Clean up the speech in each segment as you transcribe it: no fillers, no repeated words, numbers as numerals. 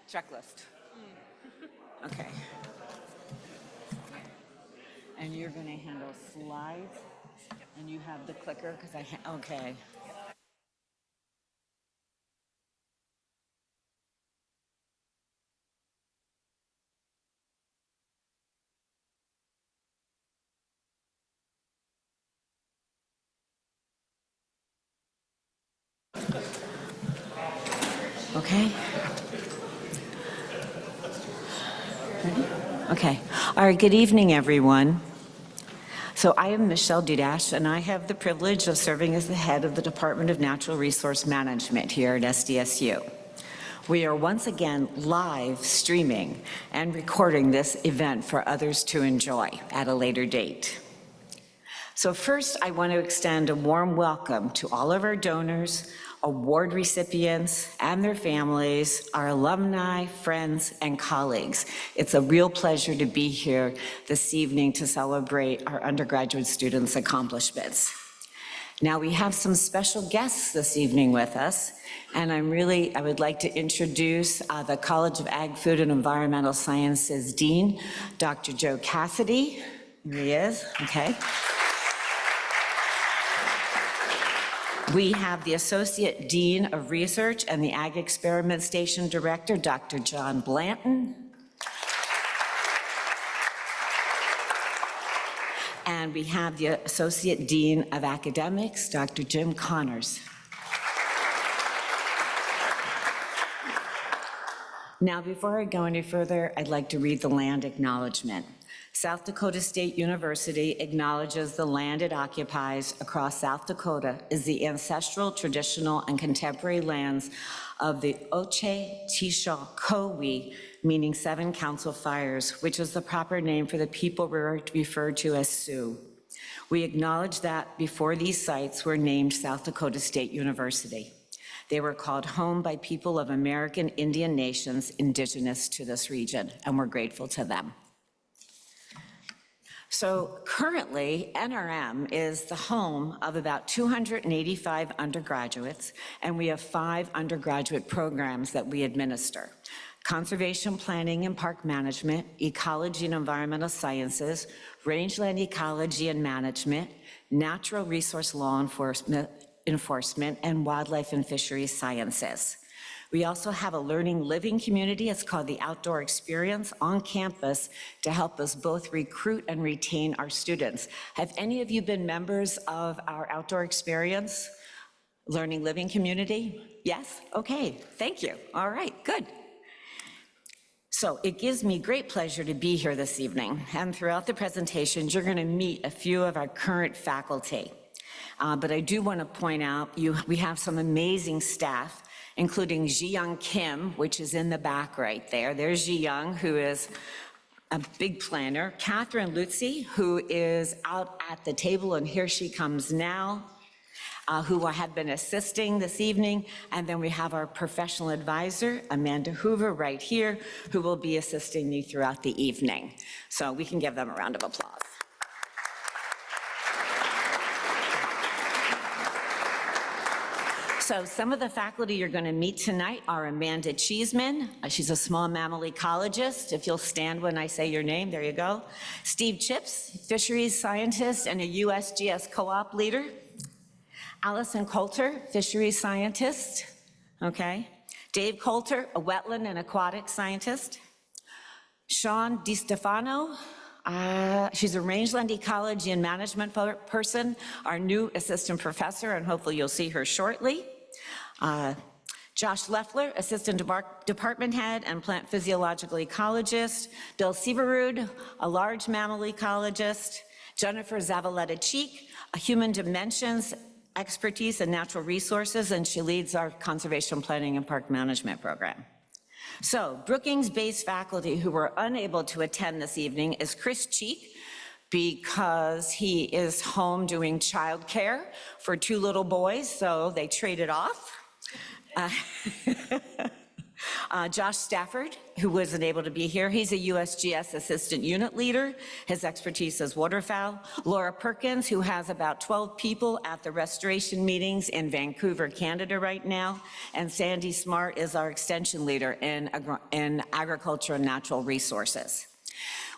checklist. Okay. And you're going to handle slides, and you have the clicker because okay. Okay. Ready? Okay. All right, good evening, everyone. So I am Michelle Dudash, and I have the privilege of serving as the head of the Department of Natural Resource Management here at SDSU. We are once again live streaming and recording this event for others to enjoy at a later date. So first, I want to extend a warm welcome to all of our donors, award recipients, and their families, our alumni, friends, and colleagues. It's a real pleasure to be here this evening to celebrate our undergraduate students' accomplishments. Now, we have some special guests this evening with us, and I would like to introduce the College of Ag, Food, and Environmental Sciences Dean, Dr. Joe Cassidy. Here he is, okay. We have the Associate Dean of Research and the Ag Experiment Station Director, Dr. John Blanton. And we have the Associate Dean of Academics, Dr. Jim Connors. Now, before I go any further, I'd like to read the land acknowledgement. South Dakota State University acknowledges the land it occupies across South Dakota is the ancestral, traditional, and contemporary lands of the Oche-Tishakowe, meaning Seven Council Fires, which is the proper name for the people referred to as Sioux. We acknowledge that before these sites were named South Dakota State University. They were called home by people of American Indian nations indigenous to this region, and we're grateful to them. So currently, NRM is the home of about 285 undergraduates, and we have 5 undergraduate programs that we administer: Conservation Planning and Park Management, Ecology and Environmental Sciences, Rangeland Ecology and Management, Natural Resource Law Enforcement, and Wildlife and Fisheries Sciences. We also have a learning living community. It's called the Outdoor Experience on campus to help us both recruit and retain our students. Have any of you been members of our Outdoor Experience learning living community? Yes? Okay, thank you. All right, good. So it gives me great pleasure to be here this evening. And throughout the presentations, you're going to meet a few of our current faculty. But I do want to point out we have some amazing staff, including Ji-Young Kim, which is in the back right there. There's Ji-Young, who is a big planner. Catherine Lutzi, who is out at the table, and here she comes now, who have been assisting this evening. And then we have our professional advisor, Amanda Hoover, right here, who will be assisting me throughout the evening. So we can give them a round of applause. So some of the faculty you're going to meet tonight are Amanda Cheeseman. She's a small mammal ecologist. If you'll stand when I say your name, there you go. Steve Chips, fisheries scientist and a USGS co-op leader. Allison Coulter, fisheries scientist, okay. Dave Coulter, a wetland and aquatic scientist. Sean DiStefano, she's a rangeland ecology and management person, our new assistant professor, and hopefully you'll see her shortly. Josh Leffler, assistant department head and plant physiological ecologist. Bill Severud, a large mammal ecologist. Jennifer Zavaleta-Cheek, a human dimensions expertise in natural resources, and she leads our conservation planning and park management program. So Brookings-based faculty who were unable to attend this evening is Chris Cheek, because he is home doing childcare for 2 little boys, so they traded off. Josh Stafford, who wasn't able to be here, he's a USGS Assistant Unit Leader. His expertise is waterfowl. Laura Perkins, who has about 12 people at the restoration meetings in Vancouver, Canada right now. And Sandy Smart is our Extension Leader in Agriculture and Natural Resources.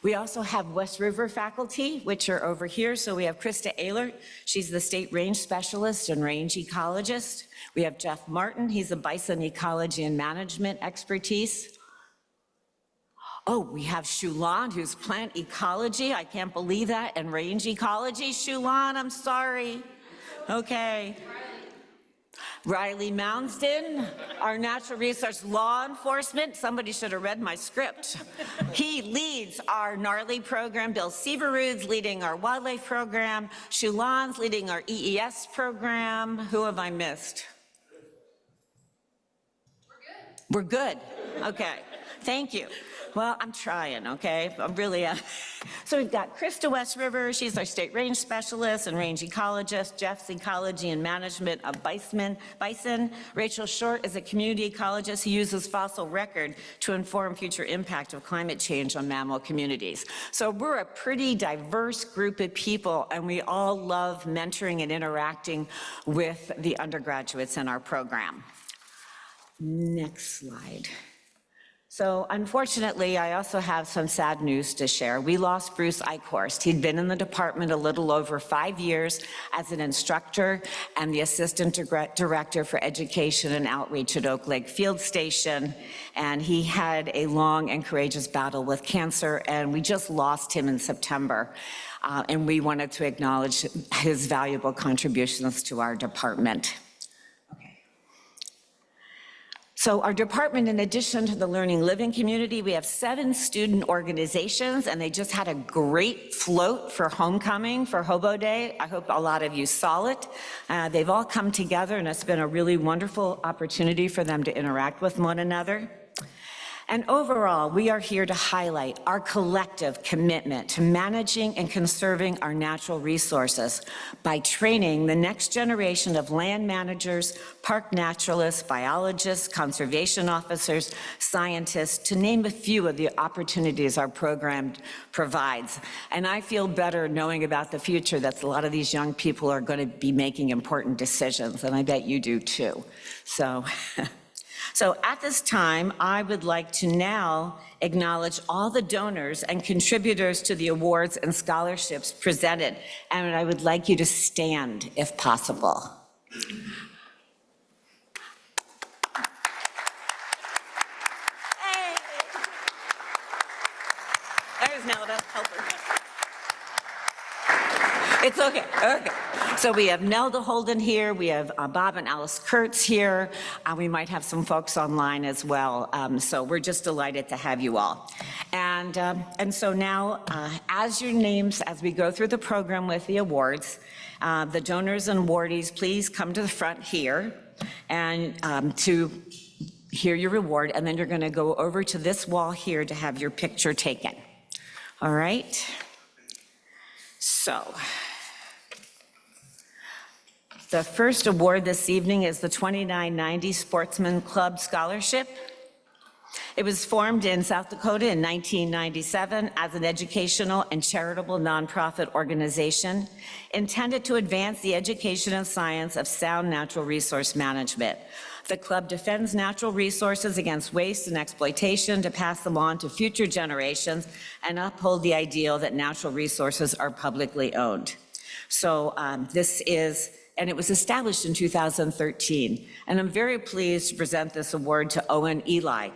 We also have West River faculty, which are over here. So we have Krista Ehlert. She's the State Range Specialist and Range Ecologist. We have Jeff Martin. He's a bison ecology and management expertise. Oh, we have Shulan, who's plant ecology. I can't believe that. And range ecology. Shulan, I'm sorry. Okay. Riley Mounsden, our natural resource law enforcement. Somebody should have read my script. He leads our gnarly program. Bill Severud's leading our wildlife program. Shulan's leading our EES program. Who have I missed? We're good. Okay. Thank you. Well, I'm trying, okay? I'm really, so we've got Krista West River. She's our state range specialist and range ecologist. Jeff's ecology and management of bison. Rachel Short is a community ecologist who uses fossil record to inform future impact of climate change on mammal communities. So we're a pretty diverse group of people, and we all love mentoring and interacting with the undergraduates in our program. Next slide. So unfortunately, I also have some sad news to share. We lost Bruce Eichhorst. He'd been in the department a little over 5 years as an instructor and the assistant director for education and outreach at Oak Lake Field Station. And he had a long and courageous battle with cancer, and we just lost him in September. And we wanted to acknowledge his valuable contributions to our department. So our department, in addition to the Learning Living community, we have 7 student organizations, and they just had a great float for homecoming, for Hobo Day. I hope a lot of you saw it. They've all come together, and it's been a really wonderful opportunity for them to interact with one another. And overall, we are here to highlight our collective commitment to managing and conserving our natural resources by training the next generation of land managers, park naturalists, biologists, conservation officers, scientists, to name a few of the opportunities our program provides. And I feel better knowing about the future that a lot of these young people are going to be making important decisions, and I bet you do too. So at this time, I would like to now acknowledge all the donors and contributors to the awards and scholarships presented, and I would like you to stand if possible. Hey. There's Nelda, help her. It's okay, okay. So we have Nelda Holden here, we have Bob and Alice Kurtz here, we might have some folks online as well, so we're just delighted to have you all. And so now, as your names, as we go through the program with the awards, the donors and awardees, please come to the front here and to hear your reward, and then you're gonna go over to this wall here to have your picture taken. All right? So, the first award this evening is the 2990 Sportsman Club Scholarship. It was formed in South Dakota in 1997 as an educational and charitable nonprofit organization intended to advance the education and science of sound natural resource management. The club defends natural resources against waste and exploitation to pass them on to future generations and uphold the ideal that natural resources are publicly owned. So and it was established in 2013. And I'm very pleased to present this award to Owen Eli.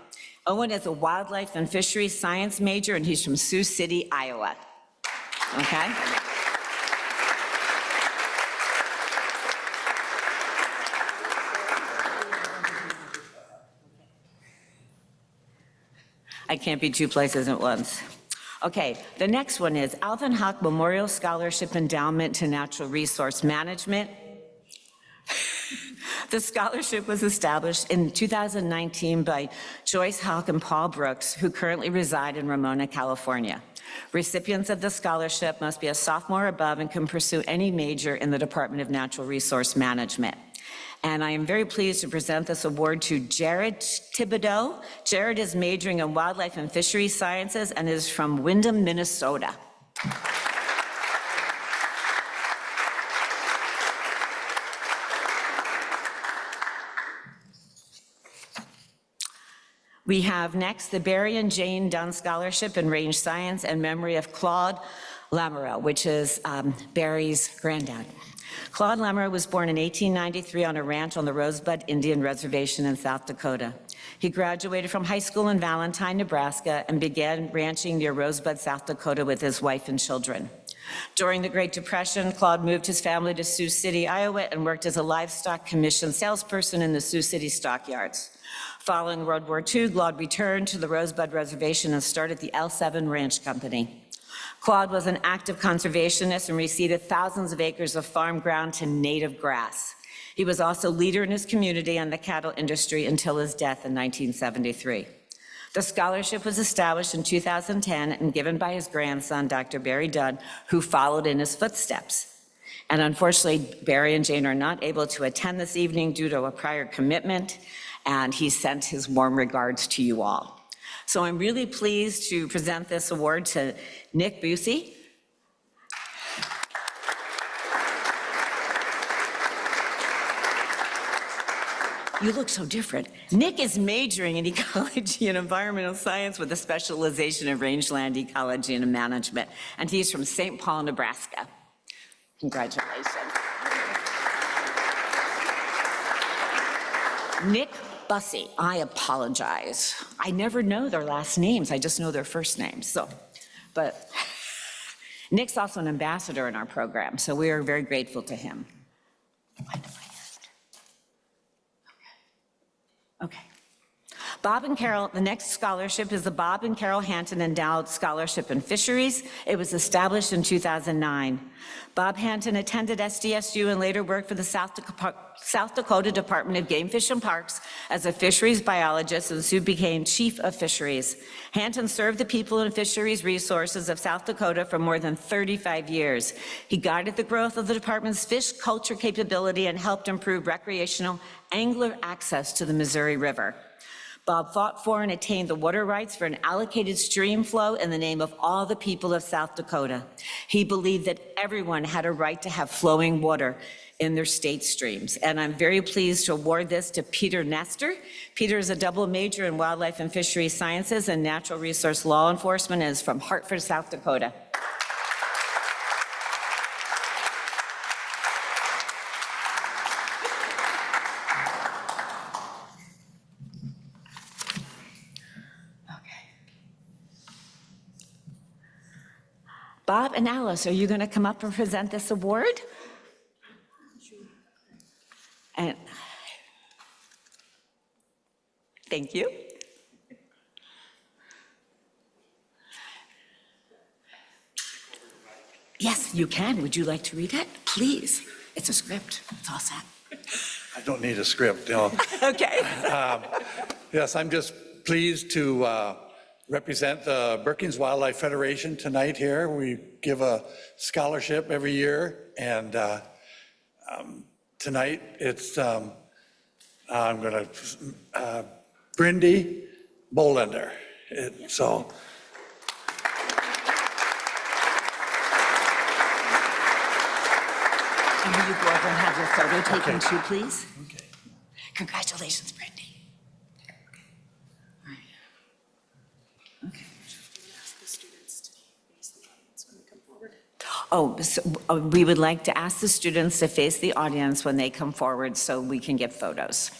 Owen is a wildlife and fisheries science major, and he's from Sioux City, Iowa. Okay? I can't be 2 places at once. Okay, the next one is Alvin Hawk Memorial Scholarship Endowment to Natural Resource Management. The scholarship was established in 2019 by Joyce Hawk and Paul Brooks, who currently reside in Ramona, California. Recipients of the scholarship must be a sophomore above and can pursue any major in the Department of Natural Resource Management. And I am very pleased to present this award to Jared Thibodeau. Jared is majoring in wildlife and fisheries sciences and is from Windham, Minnesota. We have next the Barry and Jane Dunn Scholarship in Range Science and memory of Claude Lamoureux, which is Barry's granddad. Claude Lamoureux was born in 1893 on a ranch on the Rosebud Indian Reservation in South Dakota. He graduated from high school in Valentine, Nebraska, and began ranching near Rosebud, South Dakota with his wife and children. During the Great Depression, Claude moved his family to Sioux City, Iowa, and worked as a livestock commission salesperson in the Sioux City stockyards. Following World War II, Claude returned to the Rosebud Reservation and started the L7 Ranch Company. Claude was an active conservationist and reseeded thousands of acres of farm ground to native grass. He was also leader in his community and the cattle industry until his death in 1973. The scholarship was established in 2010 and given by his grandson, Dr. Barry Dunn, who followed in his footsteps. And unfortunately, Barry and Jane are not able to attend this evening due to a prior commitment, and he sent his warm regards to you all. So I'm really pleased to present this award to Nick Busey. You look so different. Nick is majoring in ecology and environmental science with a specialization in rangeland ecology and management, and he's from St. Paul, Nebraska. Congratulations. Nick Bussey, I apologize. I never know their last names, I just know their first names. But Nick's also an ambassador in our program, so we are very grateful to him. Okay. Bob and Carol, the next scholarship is the Bob and Carol Hanton Endowed Scholarship in Fisheries. It was established in 2009. Bob Hanton attended SDSU and later worked for the South Dakota Department of Game Fish and Parks as a fisheries biologist and soon became chief of fisheries. Hanton served the people and fisheries resources of South Dakota for more than 35 years. He guided the growth of the department's fish culture capability and helped improve recreational angler access to the Missouri River. Bob fought for and attained the water rights for an allocated stream flow in the name of all the people of South Dakota. He believed that everyone had a right to have flowing water in their state streams. And I'm very pleased to award this to Peter Nestor. Peter is a double major in wildlife and fisheries sciences and natural resource law enforcement and is from Hartford, South Dakota. Bob and Alice, are you going to come up and present this award? And thank you. Yes, you can. Would you like to read it? Please. It's a script. It's all set. I don't need a script, no. Okay. Yes, I'm just pleased to represent the Brookings Wildlife Federation tonight here. We give a scholarship every year, and tonight it's, I'm going to, Brindy Bolender. So. And will you go over and have your photo taken too, please? Okay. Congratulations, Brindy. Oh, so we would like to ask the students to face the audience when they come forward so we can get photos.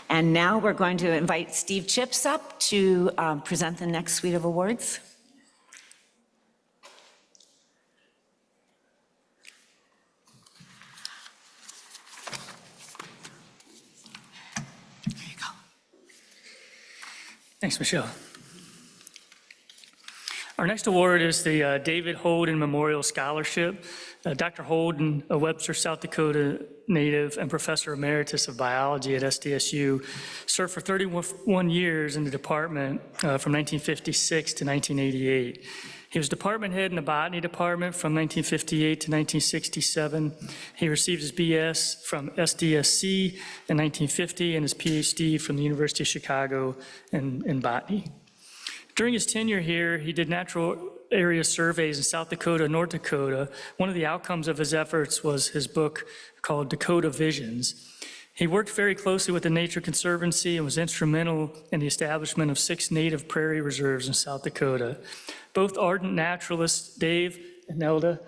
And now we're going to invite Steve Chips up to present the next suite of awards. There you go. Thanks, Michelle. Our next award is the David Holden Memorial Scholarship. Dr. Holden, a Webster, South Dakota native and professor emeritus of biology at SDSU, served for 31 years in the department from 1956 to 1988. He was department head in the botany department from 1958 to 1967. He received his BS from SDSC in 1950 and his PhD from the University of Chicago in botany. During his tenure here, he did natural area surveys in South Dakota and North Dakota. One of the outcomes of his efforts was his book called Dakota Visions. He worked very closely with the Nature Conservancy and was instrumental in the establishment of 6 native prairie reserves in South Dakota. Both ardent naturalists, Dave and Nelda,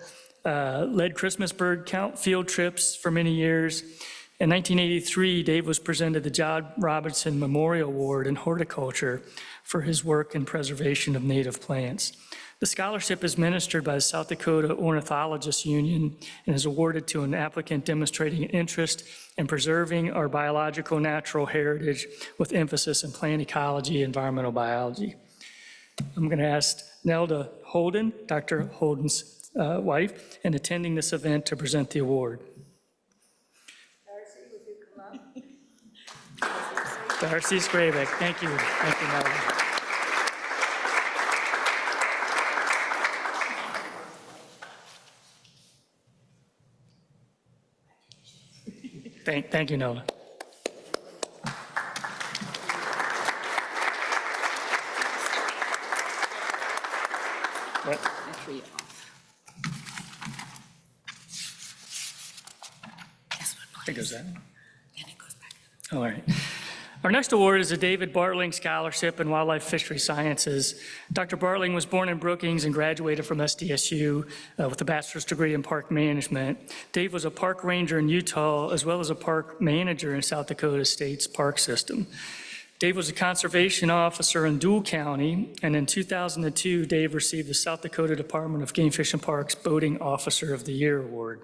led Christmas bird count field trips for many years. In 1983, Dave was presented the John Robinson Memorial Award in horticulture for his work in preservation of native plants. The scholarship is ministered by the South Dakota Ornithologists Union and is awarded to an applicant demonstrating an interest in preserving our biological natural heritage with emphasis in plant ecology and environmental biology. I'm going to ask Nelda Holden, Dr. Holden's wife, and attending this event to present the award. Darcy, would you come up? Darcy Skrabek, thank you. Thank you, Nelda. Thank you, Nelda. After you off. This one, I think it was that. and it goes back. All right. Our next award is the David Bartling Scholarship in Wildlife Fishery Sciences. Dr. Bartling was born in Brookings and graduated from SDSU with a bachelor's degree in park management. Dave was a park ranger in Utah as well as a park manager in South Dakota State's park system. Dave was a conservation officer in Deuel County, and in 2002, Dave received the South Dakota Department of Game Fish and Parks Boating Officer of the Year Award.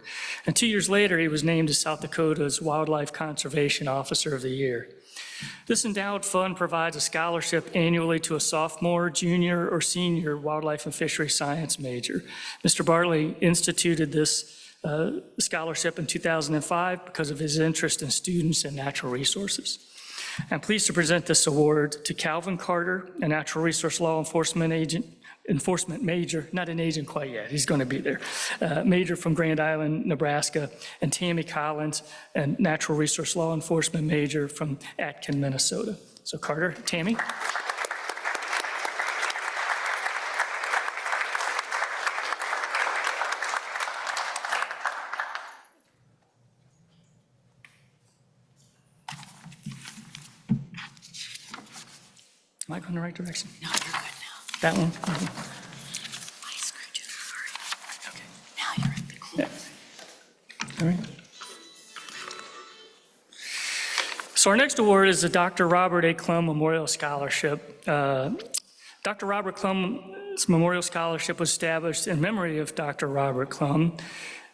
And 2 years later, he was named as South Dakota's Wildlife Conservation Officer of the Year. This endowed fund provides a scholarship annually to a sophomore, junior, or senior wildlife and fishery science major. Mr. Bartley instituted this scholarship in 2005 because of his interest in students and natural resources. I'm pleased to present this award to Calvin Carter, a natural resource law enforcement major, not an agent quite yet, he's going to be there, major from Grand Island, Nebraska, and Tammy Collins, a natural resource law enforcement major from Atkin, Minnesota. So Carter, Tammy. Am I going the right direction? No, you're good now. That one? I screwed you, sorry. Okay. Now you're at the corner. Yeah. All right. So our next award is the Dr. Robert A. Clum Memorial Scholarship. Dr. Robert Clum's Memorial Scholarship was established in memory of Dr. Robert Clum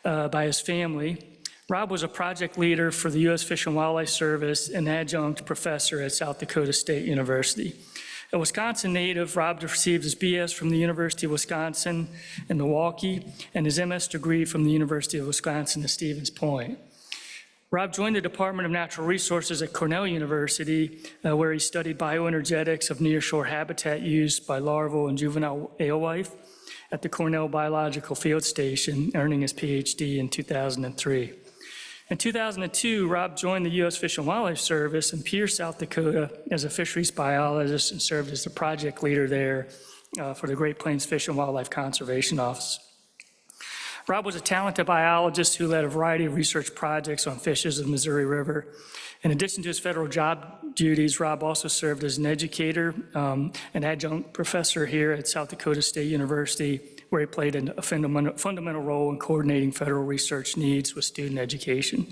by his family. Rob was a project leader for the U.S. Fish and Wildlife Service and adjunct professor at South Dakota State University. A Wisconsin native, Rob received his BS from the University of Wisconsin in Milwaukee and his MS degree from the University of Wisconsin at Stevens Point. Rob joined the Department of Natural Resources at Cornell University, where he studied bioenergetics of nearshore habitat use by larval and juvenile alewife at the Cornell Biological Field Station, earning his PhD in 2003. In 2002, Rob joined the U.S. Fish and Wildlife Service in Pierce, South Dakota, as a fisheries biologist and served as the project leader there for the Great Plains Fish and Wildlife Conservation Office. Rob was a talented biologist who led a variety of research projects on fishes of the Missouri River. In addition to his federal job duties, Rob also served as an educator, an adjunct professor here at South Dakota State University, where he played a fundamental role in coordinating federal research needs with student education.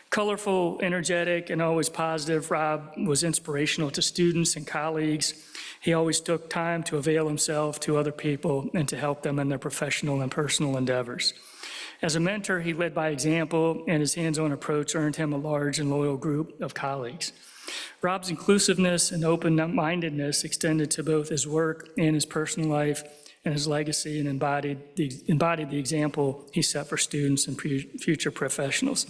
Colorful, energetic, and always positive, Rob was inspirational to students and colleagues. He always took time to avail himself to other people and to help them in their professional and personal endeavors. As a mentor, he led by example, and his hands-on approach earned him a large and loyal group of colleagues. Rob's inclusiveness and open-mindedness extended to both his work and his personal life, and his legacy, and embodied the example he set for students and future professionals.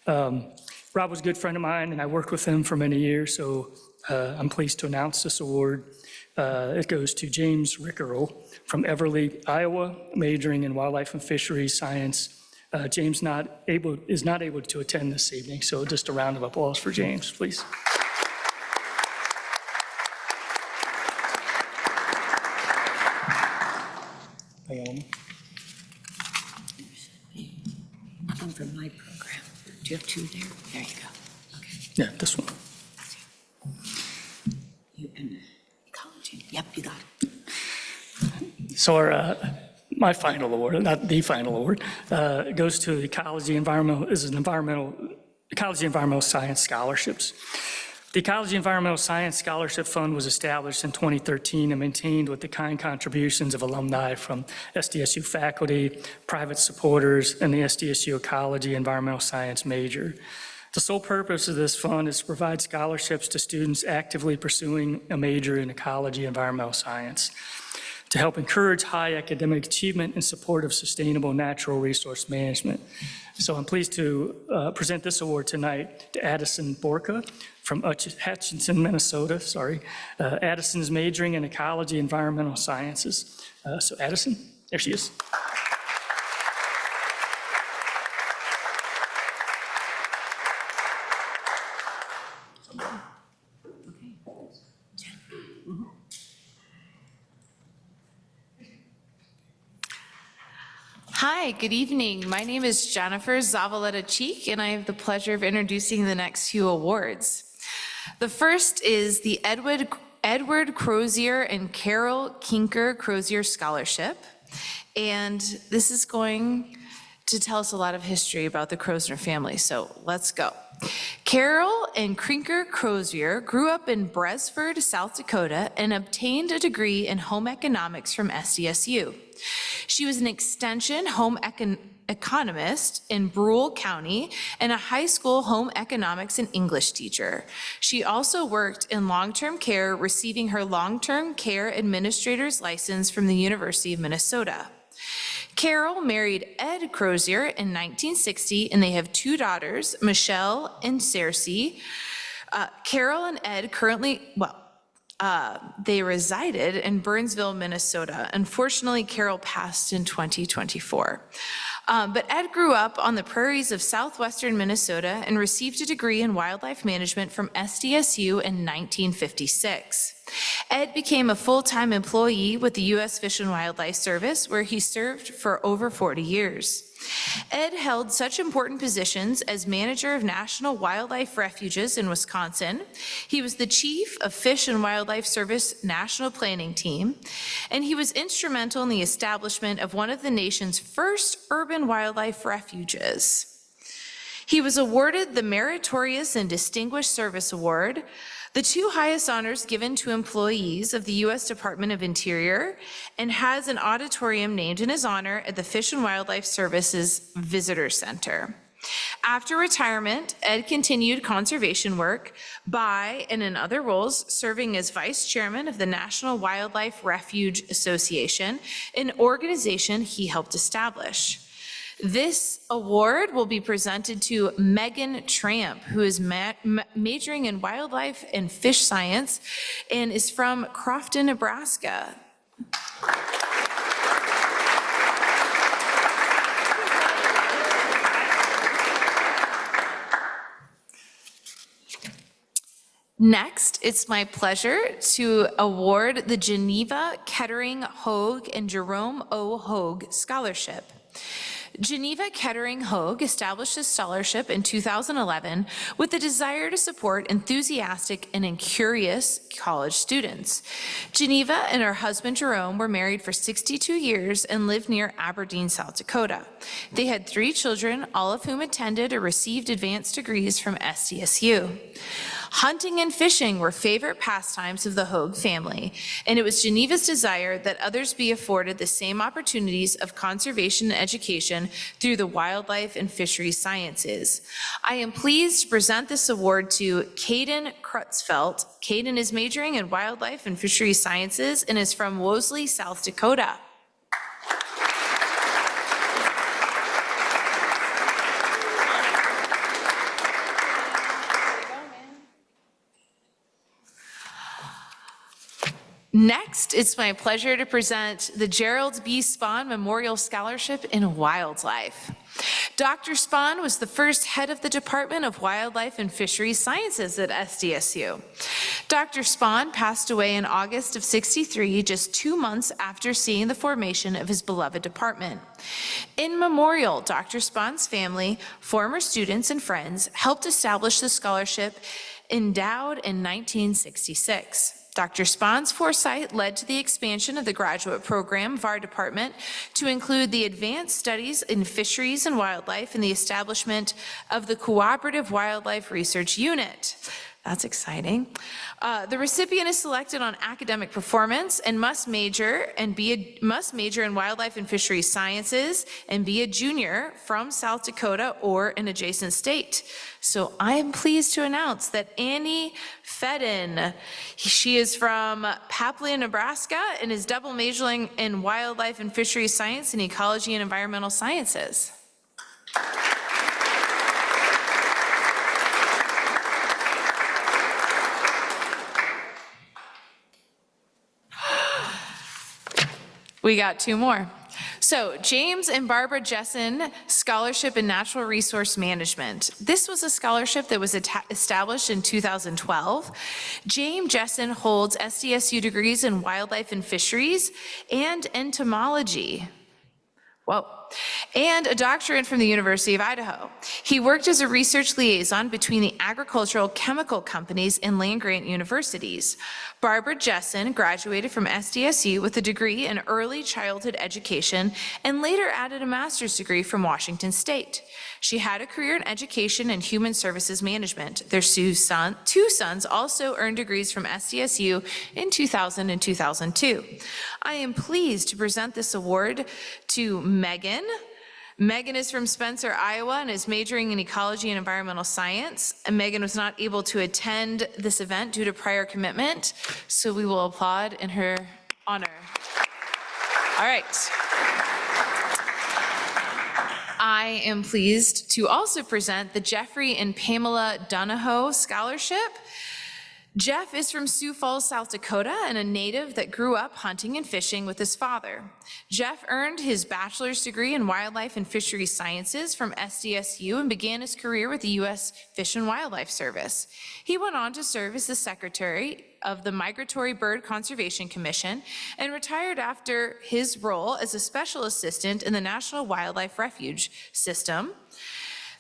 Rob was a good friend of mine, and I worked with him for many years, so I'm pleased to announce this award. It goes to James Rickerell from Everly, Iowa, majoring in wildlife and fisheries science. James is not able to attend this evening, so just a round of applause for James, please. One from my program. Do you have two there? There you go. Yeah, this one. You and ecology. Yep, you got it. So my final award, not the final award, goes to the Ecology Environmental Science Scholarships. The Ecology Environmental Science Scholarship Fund was established in 2013 and maintained with the kind contributions of alumni from SDSU faculty, private supporters, and the SDSU Ecology Environmental Science major. The sole purpose of this fund is to provide scholarships to students actively pursuing a major in ecology and environmental science, to help encourage high academic achievement in support of sustainable natural resource management. So I'm pleased to present this award tonight to Addison Borka from Hutchinson, Minnesota. Addison is majoring in ecology and environmental sciences. So Addison, there she is. Hi, good evening. My name is Jennifer Zavaleta Cheek, and I have the pleasure of introducing the next few awards. The first is the Edward Crozier and Carol Kinker Crozier Scholarship. And this is going to tell us a lot of history about the Crozier family, so let's go. Carol and Kinker Crozier grew up in Bresford, South Dakota, and obtained a degree in home economics from SDSU. She was an extension home economist in Brule County and a high school home economics and English teacher. She also worked in long-term care, receiving her long-term care administrator's license from the University of Minnesota. Carol married Ed Crozier in 1960, and they have two daughters, Michelle and Cersei. Carol and Ed they resided in Burnsville, Minnesota. Unfortunately, Carol passed in 2024. But Ed grew up on the prairies of southwestern Minnesota and received a degree in wildlife management from SDSU in 1956. Ed became a full-time employee with the U.S. Fish and Wildlife Service, where he served for over 40 years. Ed held such important positions as manager of National Wildlife Refuges in Wisconsin. He was the chief of Fish and Wildlife Service National Planning Team, and he was instrumental in the establishment of one of the nation's first urban wildlife refuges. He was awarded the Meritorious and Distinguished Service Award, the two highest honors given to employees of the U.S. Department of Interior, and has an auditorium named in his honor at the Fish and Wildlife Service's Visitor Center. After retirement, Ed continued conservation work by, and in other roles, serving as vice chairman of the National Wildlife Refuge Association, an organization he helped establish. This award will be presented to Megan Tramp, who is majoring in wildlife and fish science and is from Crofton, Nebraska. Next, it's my pleasure to award the Geneva Kettering Hogue and Jerome O. Hogue Scholarship. Geneva Kettering Hogue established a scholarship in 2011 with the desire to support enthusiastic and curious college students. Geneva and her husband Jerome were married for 62 years and lived near Aberdeen, South Dakota. They had 3 children, all of whom attended or received advanced degrees from SDSU. Hunting and fishing were favorite pastimes of the Hogue family, and it was Geneva's desire that others be afforded the same opportunities of conservation and education through the wildlife and fisheries sciences. I am pleased to present this award to Caden Krutzfelt. Caden is majoring in wildlife and fisheries sciences and is from Wolseley, South Dakota. Next, it's my pleasure to present the Gerald B. Spahn Memorial Scholarship in Wildlife. Dr. Spahn was the first head of the Department of Wildlife and Fisheries Sciences at SDSU. Dr. Spahn passed away in August of '63, just 2 months after seeing the formation of his beloved department. In memorial, Dr. Spahn's family, former students, and friends helped establish the scholarship endowed in 1966. Dr. Spahn's foresight led to the expansion of the graduate program of our department to include the advanced studies in fisheries and wildlife and the establishment of the Cooperative Wildlife Research Unit. That's exciting. The recipient is selected on academic performance and must major in wildlife and fisheries sciences and be a junior from South Dakota or an adjacent state. So I am pleased to announce that Annie Fedden, she is from Paplia, Nebraska, and is double majoring in wildlife and fisheries science and ecology and environmental sciences. We got 2 more. So, James and Barbara Jessen Scholarship in Natural Resource Management. This was a scholarship that was established in 2012. James Jessen holds SDSU degrees in wildlife and fisheries and entomology. Whoa. And a doctorate from the University of Idaho. He worked as a research liaison between the agricultural chemical companies and land-grant universities. Barbara Jessen graduated from SDSU with a degree in early childhood education and later added a master's degree from Washington State. She had a career in education and human services management. Their 2 sons also earned degrees from SDSU in 2000 and 2002. I am pleased to present this award to Megan. Megan is from Spencer, Iowa, and is majoring in ecology and environmental science. And Megan was not able to attend this event due to prior commitment, so we will applaud in her honor. All right. I am pleased to also present the Jeffrey and Pamela Donahoe Scholarship. Jeff is from Sioux Falls, South Dakota, and a native that grew up hunting and fishing with his father. Jeff earned his bachelor's degree in wildlife and fisheries sciences from SDSU and began his career with the U.S. Fish and Wildlife Service. He went on to serve as the secretary of the Migratory Bird Conservation Commission and retired after his role as a special assistant in the National Wildlife Refuge System.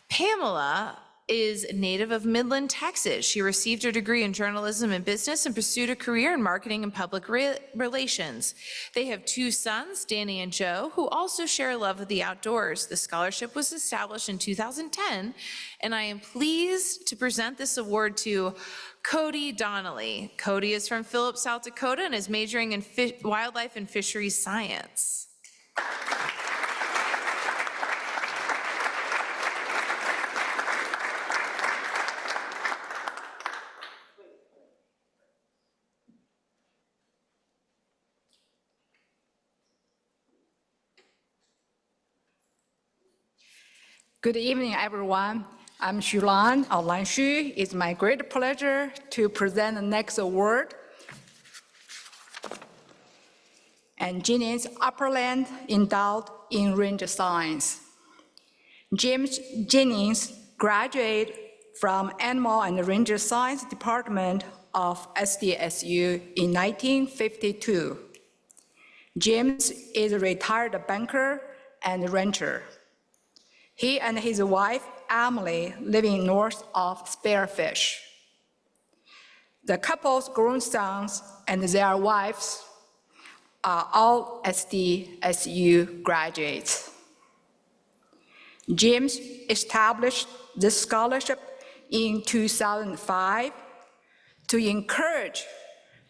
Pamela is a native of Midland, Texas. She received her degree in journalism and business and pursued a career in marketing and public relations. They have 2 sons, Danny and Joe, who also share a love of the outdoors. The scholarship was established in 2010, and I am pleased to present this award to Cody Donnelly. Cody is from Phillips, South Dakota, and is majoring in wildlife and fisheries science. Good evening, everyone. I'm Xulan Lan. It's my great pleasure to present the next award. And Jennings Upperland Endowed in Range Science. James Jennings graduated from Animal and Range Science Department of SDSU in 1952. James is a retired banker and rancher. He and his wife, Emily, living north of Spearfish. The couple's grown sons and their wives are all SDSU graduates. James established this scholarship in 2005 to encourage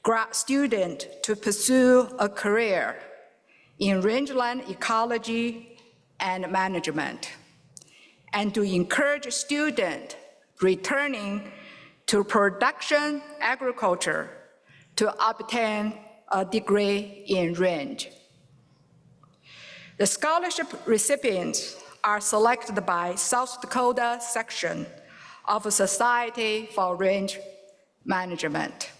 grad students to pursue a career in rangeland ecology and management, and to encourage students returning to production agriculture to obtain a degree in range. The scholarship recipients are selected by South Dakota section of the Society for Range Management.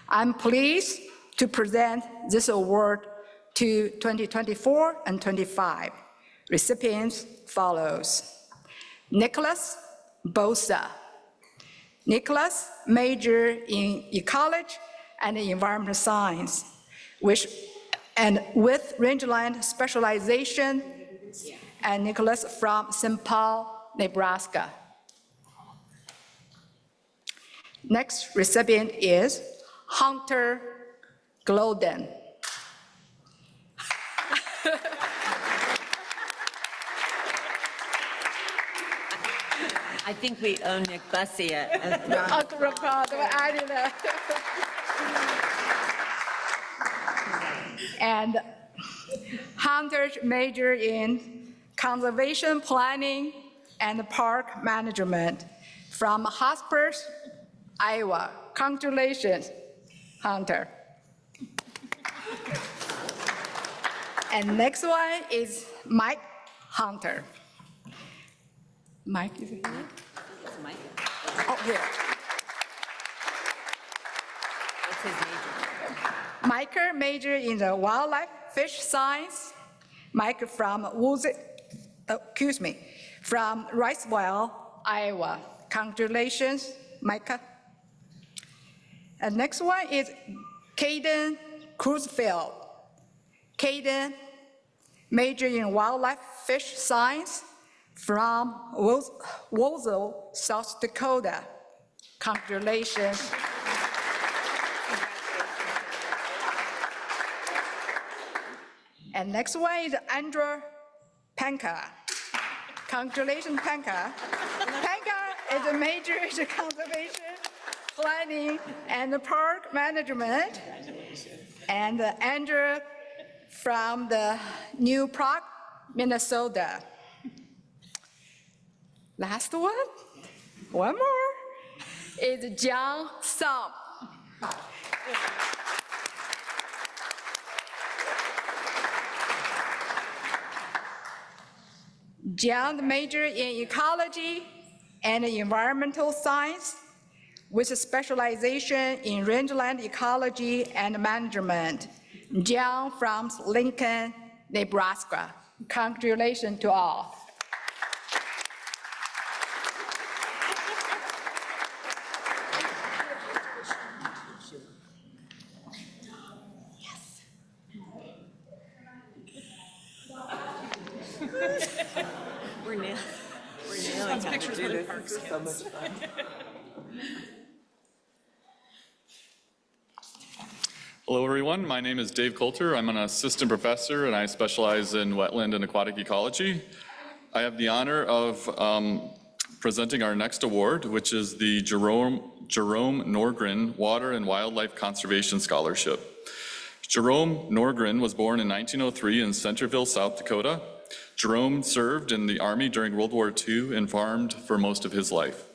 I'm pleased to present this award to 2024 and 25. Recipients follows. Nicholas Bosa. Nicholas majored in ecology and environmental science, and with rangeland specialization, and Nicholas from St. Paul, Nebraska. Next recipient is Hunter Gloden. I think we owe Nick Bussey a And Hunter majored in conservation planning and park management from Hospers, Iowa. Congratulations, Hunter. And next one is Mike Hunter. Mike, is it here? Mike. Oh, here. What's his major? Mike majored in the wildlife fish science. Mike from from Riceville, Iowa. Congratulations, Micah. And next one is Caden Cruzfield. Caden majored in wildlife fish science from Wozell, South Dakota. Congratulations. And next one is Andrew Panka. Congratulations, Panka. Panka is a major in conservation, planning, and park management. And Andrew from the New Prague, Minnesota. Last one more, is John Sum. John majored in ecology and environmental science with a specialization in rangeland ecology and management. John from Lincoln, Nebraska. Congratulations to all. We're nailing how to do this. This is so much fun. Hello, everyone. My name is Dave Coulter. I'm an assistant professor, and I specialize in wetland and aquatic ecology. I have the honor of presenting our next award, which is the Jerome Norgren Water and Wildlife Conservation Scholarship. Jerome Norgren was born in 1903 in Centerville, South Dakota. Jerome served in the Army during World War II and farmed for most of his life.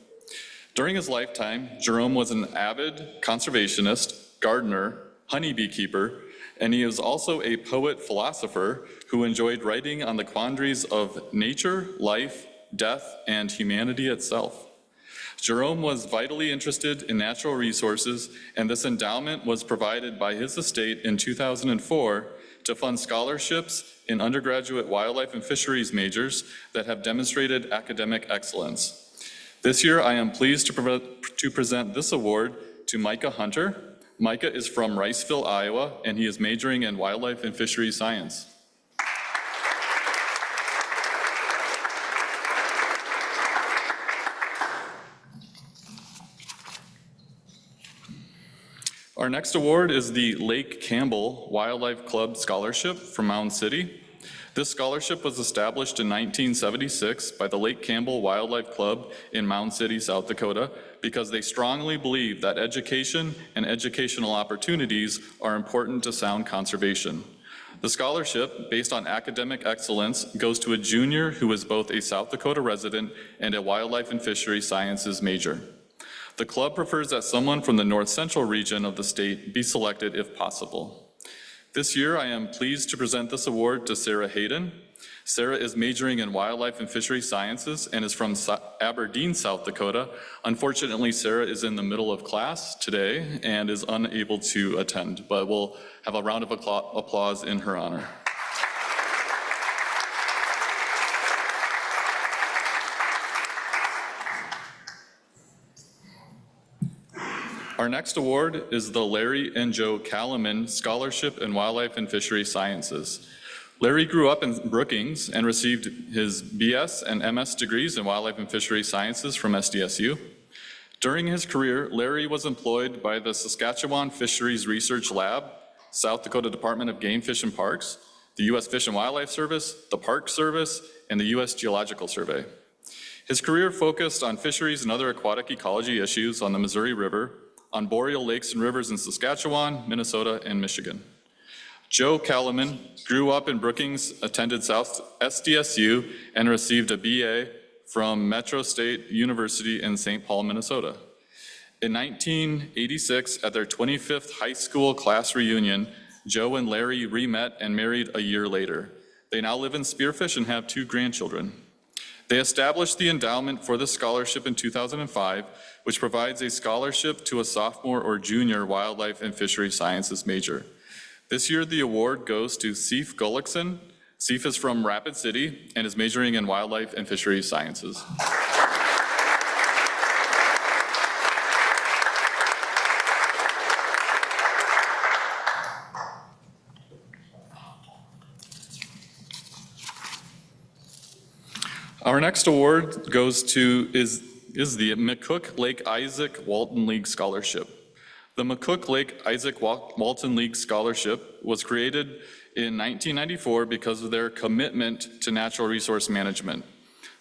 During his lifetime, Jerome was an avid conservationist, gardener, honeybee keeper, and he is also a poet-philosopher who enjoyed writing on the quandaries of nature, life, death, and humanity itself. Jerome was vitally interested in natural resources, and this endowment was provided by his estate in 2004 to fund scholarships in undergraduate wildlife and fisheries majors that have demonstrated academic excellence. This year, I am pleased to present this award to Micah Hunter. Micah is from Riceville, Iowa, and he is majoring in wildlife and fisheries science. Our next award is the Lake Campbell Wildlife Club Scholarship from Mound City. This scholarship was established in 1976 by the Lake Campbell Wildlife Club in Mound City, South Dakota, because they strongly believe that education and educational opportunities are important to sound conservation. The scholarship, based on academic excellence, goes to a junior who is both a South Dakota resident and a wildlife and fisheries sciences major. The club prefers that someone from the north central region of the state be selected if possible. This year, I am pleased to present this award to Sarah Hayden. Sarah is majoring in wildlife and fishery sciences and is from Aberdeen, South Dakota. Unfortunately, Sarah is in the middle of class today and is unable to attend, but we'll have a round of applause in her honor. Our next award is the Larry and Joe Kalaman Scholarship in Wildlife and Fishery Sciences. Larry grew up in Brookings and received his BS and MS degrees in Wildlife and Fishery Sciences from SDSU. During his career, Larry was employed by the Saskatchewan Fisheries Research Lab, South Dakota Department of Game, Fish and Parks, the U.S. Fish and Wildlife Service, the Park Service, and the U.S. Geological Survey. His career focused on fisheries and other aquatic ecology issues on the Missouri River, on boreal lakes and rivers in Saskatchewan, Minnesota, and Michigan. Joe Kalaman grew up in Brookings, attended South SDSU, and received a BA from Metro State University in St. Paul, Minnesota. In 1986, at their 25th high school class reunion, Joe and Larry re-met and married a year later. They now live in Spearfish and have 2 grandchildren. They established the endowment for this scholarship in 2005, which provides a scholarship to a sophomore or junior wildlife and fishery sciences major. This year, the award goes to Seif Gullikson. Seif is from Rapid City and is majoring in wildlife and fishery sciences. Our next award goes to is the McCook Lake Isaac Walton League Scholarship. The McCook Lake Isaac Walton League Scholarship was created in 1994 because of their commitment to natural resource management.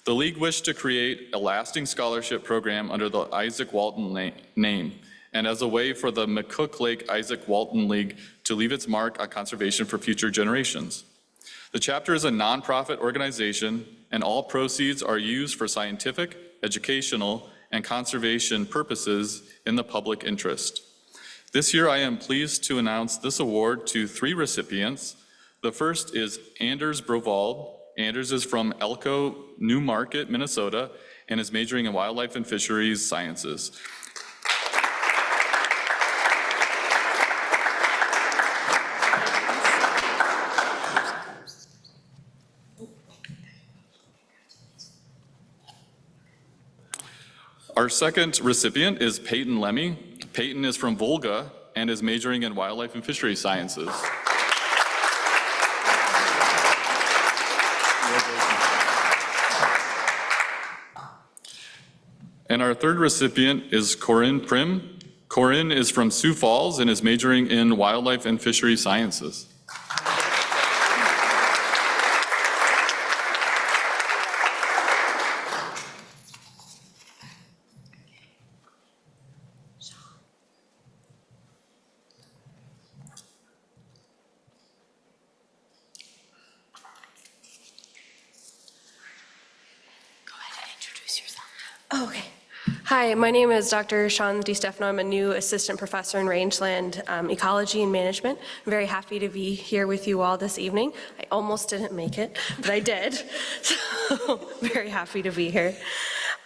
The league wished to create a lasting scholarship program under the Isaac Walton name, and as a way for the McCook Lake Isaac Walton League to leave its mark on conservation for future generations. The chapter is a nonprofit organization, and all proceeds are used for scientific, educational, and conservation purposes in the public interest. This year, I am pleased to announce this award to 3 recipients. The first is Anders Brovald. Anders is from Elko, New Market, Minnesota, and is majoring in wildlife and fisheries sciences. Our second recipient is Peyton Lemmy. Peyton is from Volga and is majoring in wildlife and fisheries sciences. And our third recipient is Corinne Prim. Corinne is from Sioux Falls and is majoring in wildlife and fisheries sciences. Okay. Hi, my name is Dr. Sean DiStefano. I'm a new assistant professor in rangeland ecology and management. I'm very happy to be here with you all this evening. I almost didn't make it, but I did. So very happy to be here.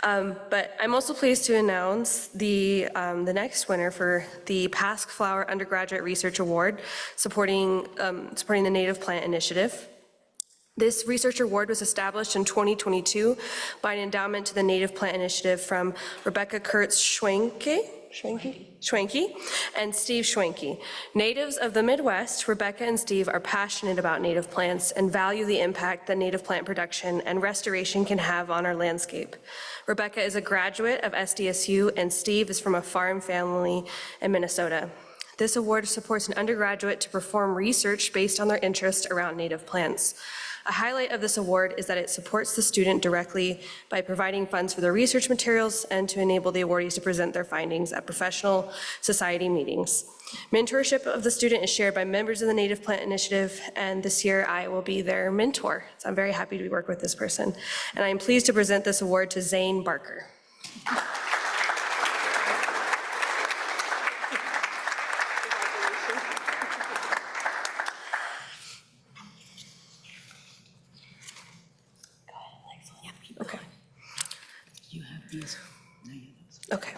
But I'm also pleased to announce the next winner for the Pask Flower Undergraduate Research Award supporting the Native Plant Initiative. This research award was established in 2022 by an endowment to the Native Plant Initiative from Rebecca Kurtz-Schwenke and Steve Schwenke. Natives of the Midwest, Rebecca and Steve are passionate about native plants and value the impact that native plant production and restoration can have on our landscape. Rebecca is a graduate of SDSU and Steve is from a farm family in Minnesota. This award supports an undergraduate to perform research based on their interest around native plants. A highlight of this award is that it supports the student directly by providing funds for their research materials and to enable the awardees to present their findings at professional society meetings. Mentorship of the student is shared by members of the Native Plant Initiative, and this year I will be their mentor. So I'm very happy to work with this person. And I am pleased to present this award to Zane Barker. Okay.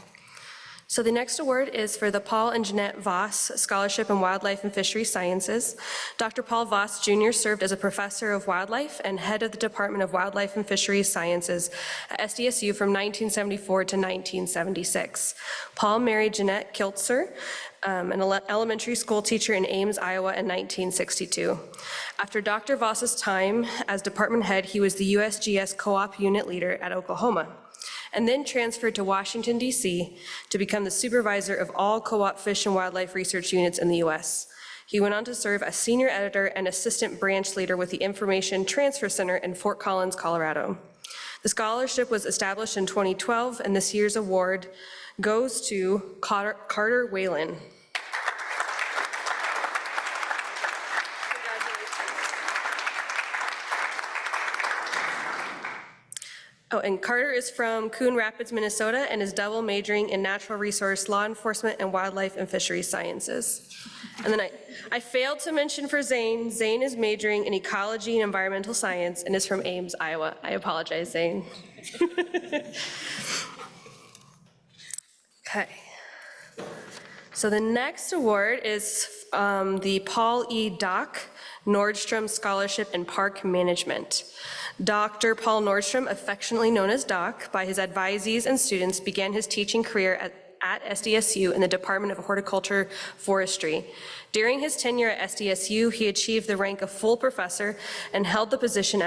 So the next award is for the Paul and Jeanette Voss Scholarship in Wildlife and Fisheries Sciences. Dr. Paul Voss Jr. served as a professor of wildlife and head of the Department of Wildlife and Fisheries Sciences at SDSU from 1974 to 1976. Paul married Jeanette Kiltzer, an elementary school teacher in Ames, Iowa in 1962. After Dr. Voss's time as department head, he was the USGS co-op unit leader at Oklahoma, and then transferred to Washington, D.C. to become the supervisor of all co-op fish and wildlife research units in the U.S. He went on to serve as senior editor and assistant branch leader with the Information Transfer Center in Fort Collins, Colorado. The scholarship was established in 2012, and this year's award goes to Carter Whalen. Oh, and Carter is from Coon Rapids, Minnesota, and is double majoring in natural resource, law enforcement, and wildlife and fisheries sciences. And then I failed to mention for Zane. Zane is majoring in ecology and environmental science and is from Ames, Iowa. I apologize, Zane. Okay. So the next award is the Paul E. Dock Nordstrom Scholarship in Park Management. Dr. Paul Nordstrom, affectionately known as Doc by his advisees and students, began his teaching career at SDSU in the Department of Horticulture Forestry. During his tenure at SDSU, he achieved the rank of full professor and held the position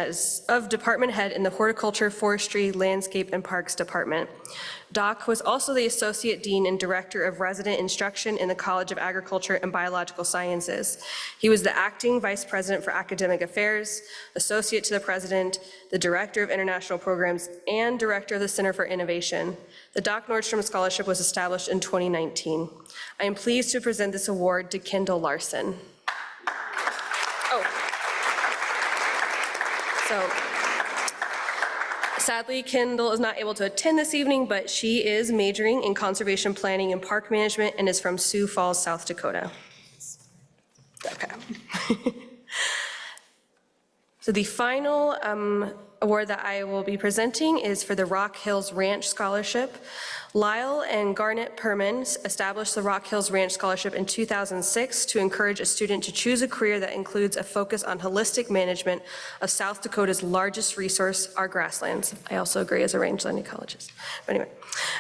of department head in the Horticulture, Forestry, Landscape, and Parks Department. Doc was also the associate dean and director of resident instruction in the College of Agriculture and Biological Sciences. He was the acting vice president for academic affairs, associate to the president, the director of international programs, and director of the Center for Innovation. The Doc Nordstrom Scholarship was established in 2019. I am pleased to present this award to Kendall Larson. Oh. So, sadly, Kendall is not able to attend this evening, but she is majoring in conservation planning and park management and is from Sioux Falls, South Dakota. Okay. So the final award that I will be presenting is for the Rock Hills Ranch Scholarship. Lyle and Garnet Perman established the Rock Hills Ranch Scholarship in 2006 to encourage a student to choose a career that includes a focus on holistic management of South Dakota's largest resource, our grasslands. I also agree as a rangeland ecologist. But anyway,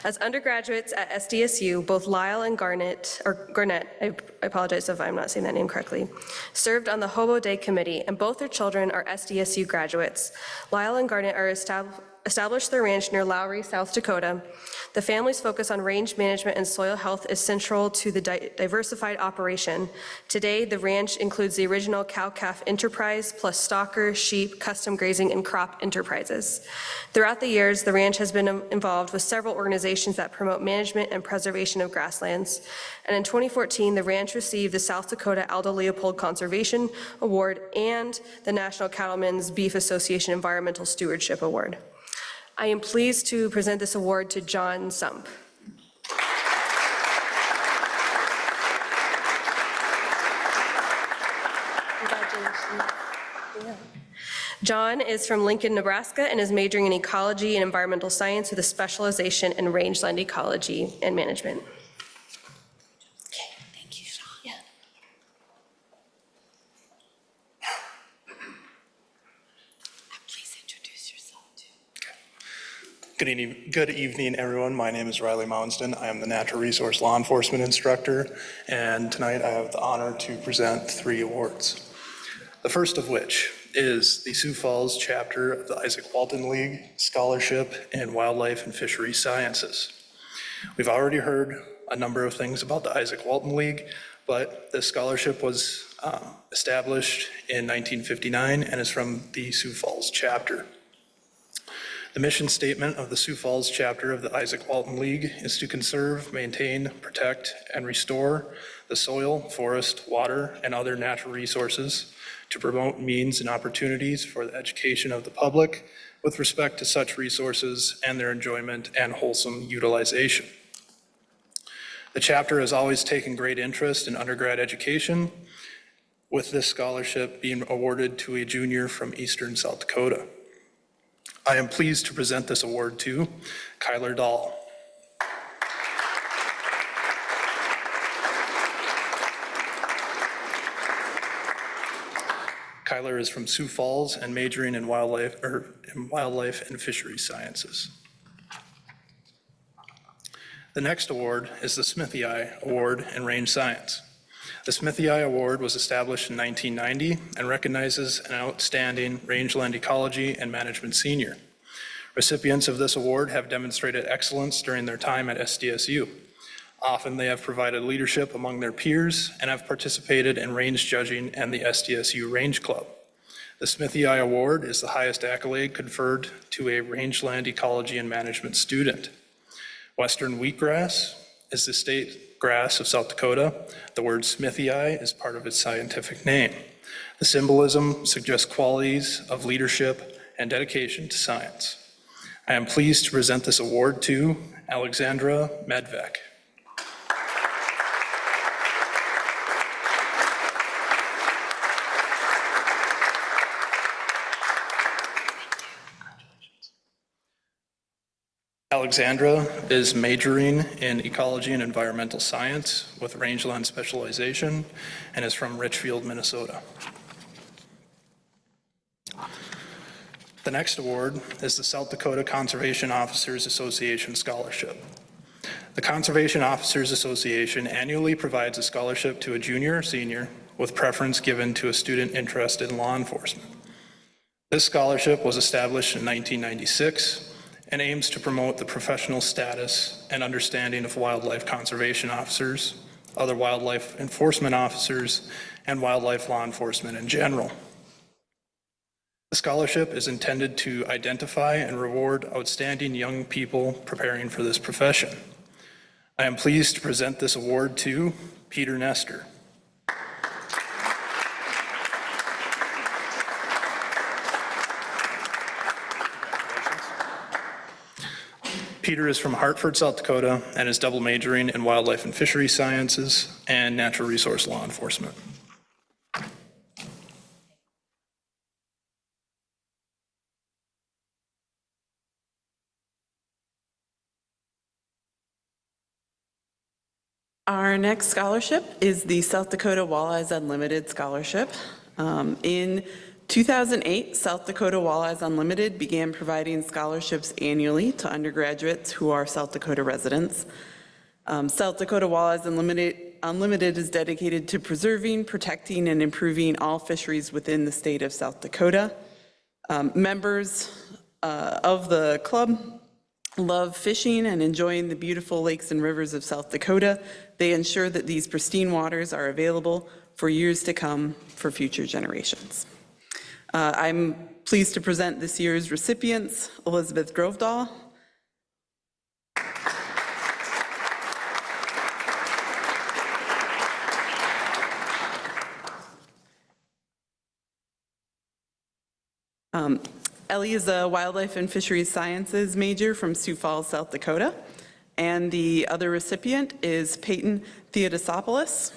as undergraduates at SDSU, both Lyle and Garnet, I apologize if I'm not saying that name correctly, served on the Hobo Day Committee, and both their children are SDSU graduates. Lyle and Garnet are established their ranch near Lowry, South Dakota. The family's focus on range management and soil health is central to the diversified operation. Today, the ranch includes the original cow-calf enterprise, plus stocker, sheep, custom grazing, and crop enterprises. Throughout the years, the ranch has been involved with several organizations that promote management and preservation of grasslands. And in 2014, the ranch received the South Dakota Aldo Leopold Conservation Award and the National Cattlemen's Beef Association Environmental Stewardship Award. I am pleased to present this award to John Sump. Congratulations. Yeah. John is from Lincoln, Nebraska, and is majoring in ecology and environmental science with a specialization in rangeland ecology and management. Okay, thank you, Sean. Yeah. Please introduce yourself too. Good evening, everyone. My name is Riley Mounsden. I am the Natural Resource Law Enforcement Instructor, and tonight I have the honor to present 3 awards. The first of which is the Sioux Falls chapter of the Isaac Walton League Scholarship in Wildlife and Fisheries Sciences. We've already heard a number of things about the Isaac Walton League, but this scholarship was established in 1959 and is from the Sioux Falls chapter. The mission statement of the Sioux Falls chapter of the Isaac Walton League is to conserve, maintain, protect, and restore the soil, forest, water, and other natural resources, to promote means and opportunities for the education of the public with respect to such resources and their enjoyment and wholesome utilization. The chapter has always taken great interest in undergrad education, with this scholarship being awarded to a junior from Eastern South Dakota. I am pleased to present this award to Kyler Dahl. Kyler is from Sioux Falls and majoring in wildlife and fisheries sciences. The next award is the Smithy Eye Award in Range Science. The Smithy Eye Award was established in 1990 and recognizes an outstanding rangeland ecology and management senior. Recipients of this award have demonstrated excellence during their time at SDSU. Often they have provided leadership among their peers and have participated in range judging and the SDSU Range Club. The Smithy Eye Award is the highest accolade conferred to a rangeland ecology and management student. Western wheatgrass is the state grass of South Dakota. The word Smithy Eye is part of its scientific name. The symbolism suggests qualities of leadership and dedication to science. I am pleased to present this award to Alexandra Medvec. Alexandra is majoring in ecology and environmental science with rangeland specialization and is from Richfield, Minnesota. The next award is the South Dakota Conservation Officers Association Scholarship. The Conservation Officers Association annually provides a scholarship to a junior or senior with preference given to a student interested in law enforcement. This scholarship was established in 1996 and aims to promote the professional status and understanding of wildlife conservation officers, other wildlife enforcement officers, and wildlife law enforcement in general. The scholarship is intended to identify and reward outstanding young people preparing for this profession. I am pleased to present this award to Peter Nestor. Peter is from Hartford, South Dakota, and is double majoring in wildlife and fisheries sciences and natural resource law enforcement. Our next scholarship is the South Dakota Walleyes Unlimited Scholarship. In 2008, South Dakota Walleyes Unlimited began providing scholarships annually to undergraduates who are South Dakota residents. South Dakota Walleyes Unlimited is dedicated to preserving, protecting, and improving all fisheries within the state of South Dakota. Members of the club love fishing and enjoying the beautiful lakes and rivers of South Dakota. They ensure that these pristine waters are available for years to come for future generations. I'm pleased to present this year's recipients, Elizabeth Drovedahl, Ellie is a wildlife and fisheries sciences major from Sioux Falls, South Dakota, and the other recipient is Peyton Theodosopoulos.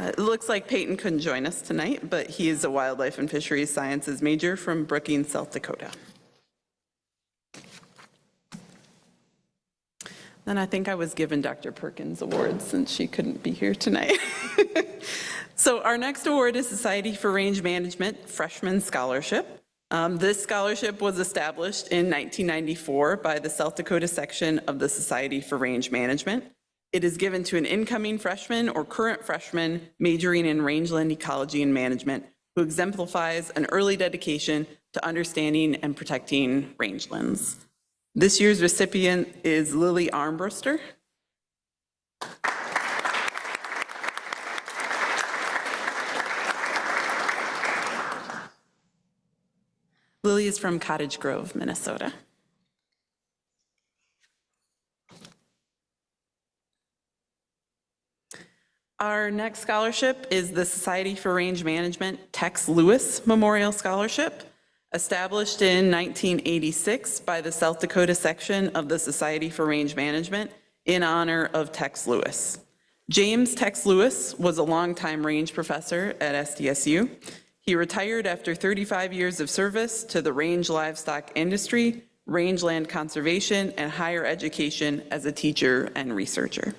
It looks like Peyton couldn't join us tonight, but he is a wildlife and fisheries sciences major from Brookings, South Dakota. Then I think I was given Dr. Perkins Award since she couldn't be here tonight. So our next award is Society for Range Management Freshman Scholarship. This scholarship was established in 1994 by the South Dakota section of the Society for Range Management. It is given to an incoming freshman or current freshman majoring in rangeland ecology and management who exemplifies an early dedication to understanding and protecting rangelands. This year's recipient is Lily Armbruster. Lily is from Cottage Grove, Minnesota. Our next scholarship is the Society for Range Management Tex Lewis Memorial Scholarship, established in 1986 by the South Dakota section of the Society for Range Management in honor of Tex Lewis. James Tex Lewis was a longtime range professor at SDSU. He retired after 35 years of service to the range livestock industry, rangeland conservation, and higher education as a teacher and researcher.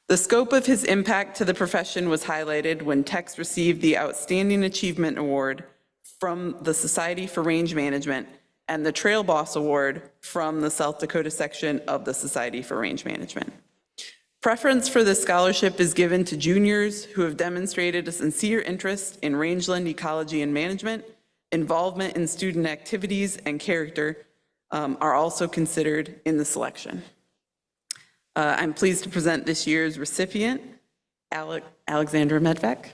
The scope of his impact to the profession was highlighted when Tex received the Outstanding Achievement Award from the Society for Range Management and the Trail Boss Award from the South Dakota section of the Society for Range Management. Preference for this scholarship is given to juniors who have demonstrated a sincere interest in rangeland ecology and management. Involvement in student activities and character are also considered in the selection. I'm pleased to present this year's recipient, Alexandra Medvec.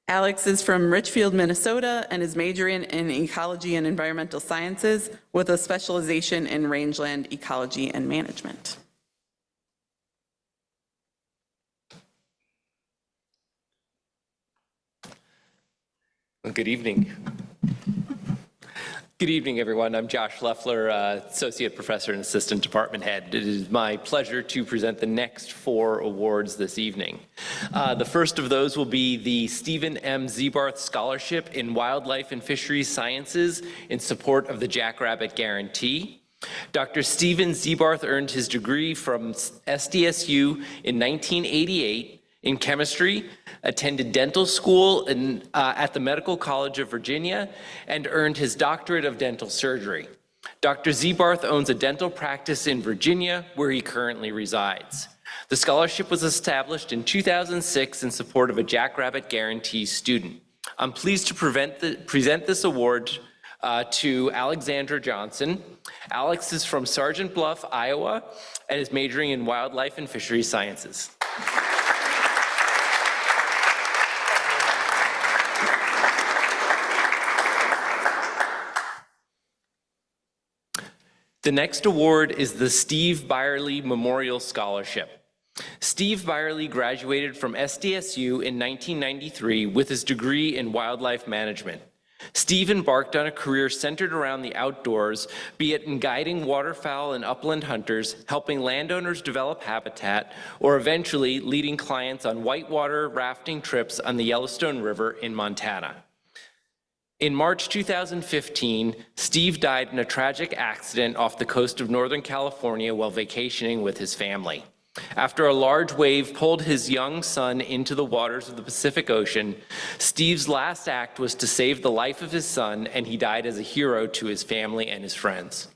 Alex is from Richfield, Minnesota, and is majoring in ecology and environmental sciences with a specialization in rangeland ecology and management. Well, good evening. Good evening, everyone. I'm Josh Leffler, Associate Professor and Assistant Department Head. It is my pleasure to present the next 4 awards this evening. The first of those will be the Stephen M. Zebarth Scholarship in Wildlife and Fisheries Sciences in support of the Jackrabbit Guarantee. Dr. Stephen Zebarth earned his degree from SDSU in 1988 in chemistry, attended dental school at the Medical College of Virginia, and earned his doctorate of dental surgery. Dr. Zebarth owns a dental practice in Virginia, where he currently resides. The scholarship was established in 2006 in support of a Jackrabbit Guarantee student. I'm pleased to present this award to Alexandra Johnson. Alex is from Sergeant Bluff, Iowa, and is majoring in wildlife and fisheries sciences. The next award is the Steve Byerly Memorial Scholarship. Steve Byerly graduated from SDSU in 1993 with his degree in wildlife management. Steve embarked on a career centered around the outdoors, be it in guiding waterfowl and upland hunters, helping landowners develop habitat, or eventually leading clients on whitewater rafting trips on the Yellowstone River in Montana. In March 2015, Steve died in a tragic accident off the coast of Northern California while vacationing with his family. After a large wave pulled his young son into the waters of the Pacific Ocean, Steve's last act was to save the life of his son, and he died as a hero to his family and his friends.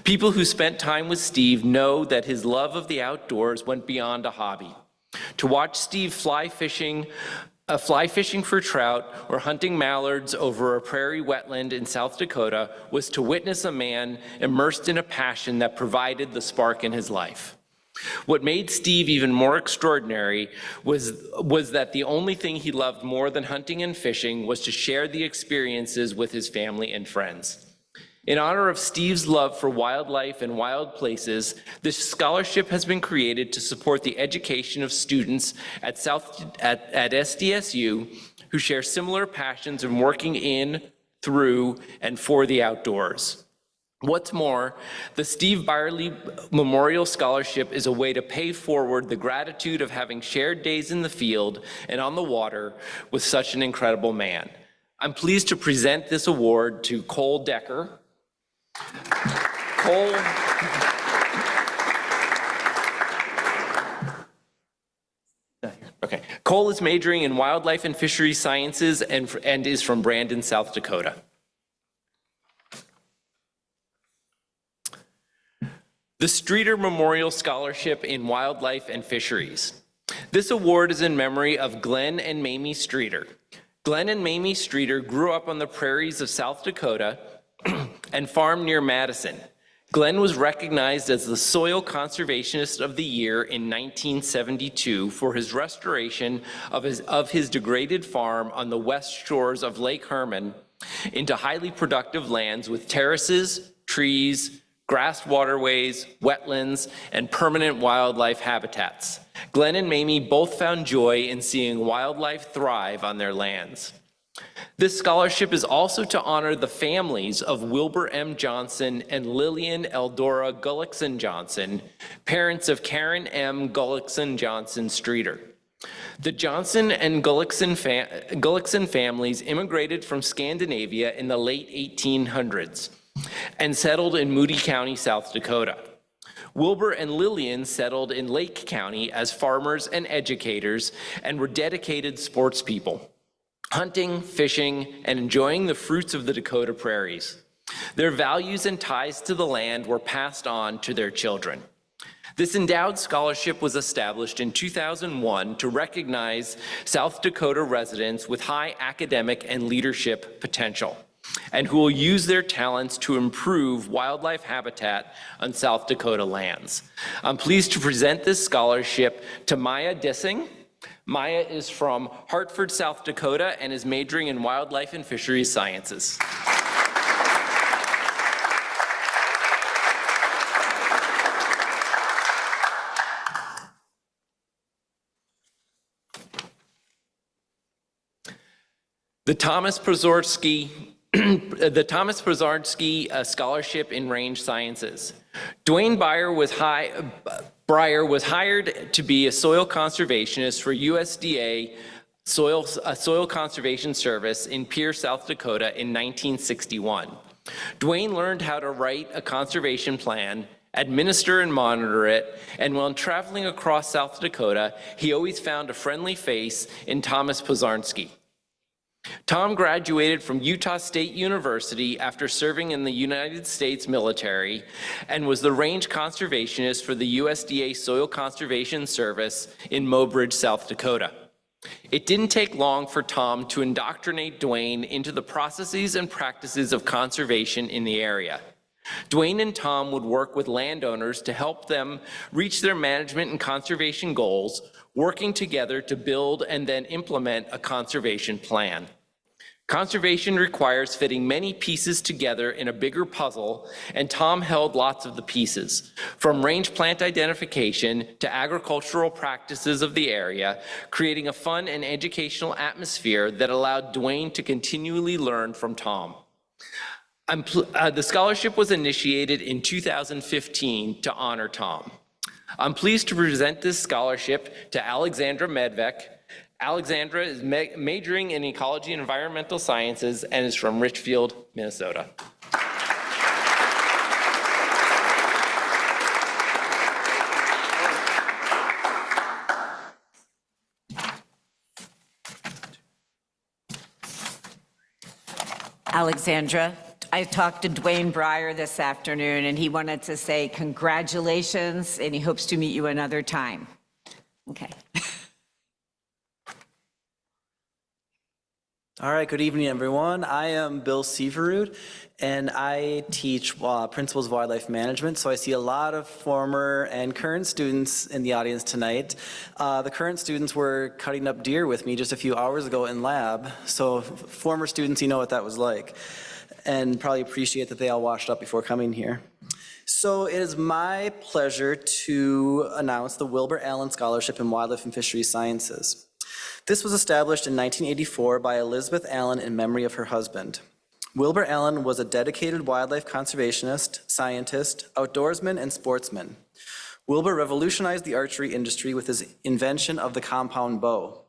People who spent time with Steve know that his love of the outdoors went beyond a hobby. To watch Steve fly fishing for trout or hunting mallards over a prairie wetland in South Dakota was to witness a man immersed in a passion that provided the spark in his life. What made Steve even more extraordinary was that the only thing he loved more than hunting and fishing was to share the experiences with his family and friends. In honor of Steve's love for wildlife and wild places, this scholarship has been created to support the education of students at SDSU who share similar passions in working in, through, and for the outdoors. What's more, the Steve Byerly Memorial Scholarship is a way to pay forward the gratitude of having shared days in the field and on the water with such an incredible man. I'm pleased to present this award to Cole Decker. Cole is majoring in wildlife and fisheries sciences and is from Brandon, South Dakota. The Streeter Memorial Scholarship in Wildlife and Fisheries. This award is in memory of Glenn and Mamie Streeter. Glenn and Mamie Streeter grew up on the prairies of South Dakota and farmed near Madison. Glenn was recognized as the Soil Conservationist of the Year in 1972 for his restoration of his degraded farm on the west shores of Lake Herman into highly productive lands with terraces, trees, grassed waterways, wetlands, and permanent wildlife habitats. Glenn and Mamie both found joy in seeing wildlife thrive on their lands. This scholarship is also to honor the families of Wilbur M. Johnson and Lillian Eldora Gullickson Johnson, parents of Karen M. Gullickson Johnson Streeter. The Johnson and Gullickson families immigrated from Scandinavia in the late 1800s and settled in Moody County, South Dakota. Wilbur and Lillian settled in Lake County as farmers and educators and were dedicated sports people, hunting, fishing, and enjoying the fruits of the Dakota prairies. Their values and ties to the land were passed on to their children. This endowed scholarship was established in 2001 to recognize South Dakota residents with high academic and leadership potential, and who will use their talents to improve wildlife habitat on South Dakota lands. I'm pleased to present this scholarship to Maya Dissing. Maya is from Hartford, South Dakota, and is majoring in wildlife and fisheries sciences. The Thomas Prozorski Scholarship in Range Sciences. Dwayne Breyer was hired to be a soil conservationist for USDA Soil Conservation Service in Pierre, South Dakota in 1961. Dwayne learned how to write a conservation plan, administer and monitor it, and when traveling across South Dakota, he always found a friendly face in Thomas Pozarski. Tom graduated from Utah State University after serving in the United States military and was the range conservationist for the USDA Soil Conservation Service in Mobridge, South Dakota. It didn't take long for Tom to indoctrinate Dwayne into the processes and practices of conservation in the area. Dwayne and Tom would work with landowners to help them reach their management and conservation goals, working together to build and then implement a conservation plan. Conservation requires fitting many pieces together in a bigger puzzle, and Tom held lots of the pieces, from range plant identification to agricultural practices of the area, creating a fun and educational atmosphere that allowed Dwayne to continually learn from Tom. The scholarship was initiated in 2015 to honor Tom. I'm pleased to present this scholarship to Alexandra Medvec. Alexandra is majoring in ecology and environmental sciences and is from Richfield, Minnesota. Alexandra, I talked to Dwayne Breyer this afternoon, and he wanted to say congratulations, and he hopes to meet you another time. Okay. All right, good evening, everyone. I am Bill Severud, and I teach Principles of Wildlife Management, so I see a lot of former and current students in the audience tonight. The current students were cutting up deer with me just a few hours ago in lab, so former students, you know what that was like, and probably appreciate that they all washed up before coming here. So it is my pleasure to announce the Wilbur Allen Scholarship in Wildlife and Fisheries Sciences. This was established in 1984 by Elizabeth Allen in memory of her husband. Wilbur Allen was a dedicated wildlife conservationist, scientist, outdoorsman, and sportsman. Wilbur revolutionized the archery industry with his invention of the compound bow.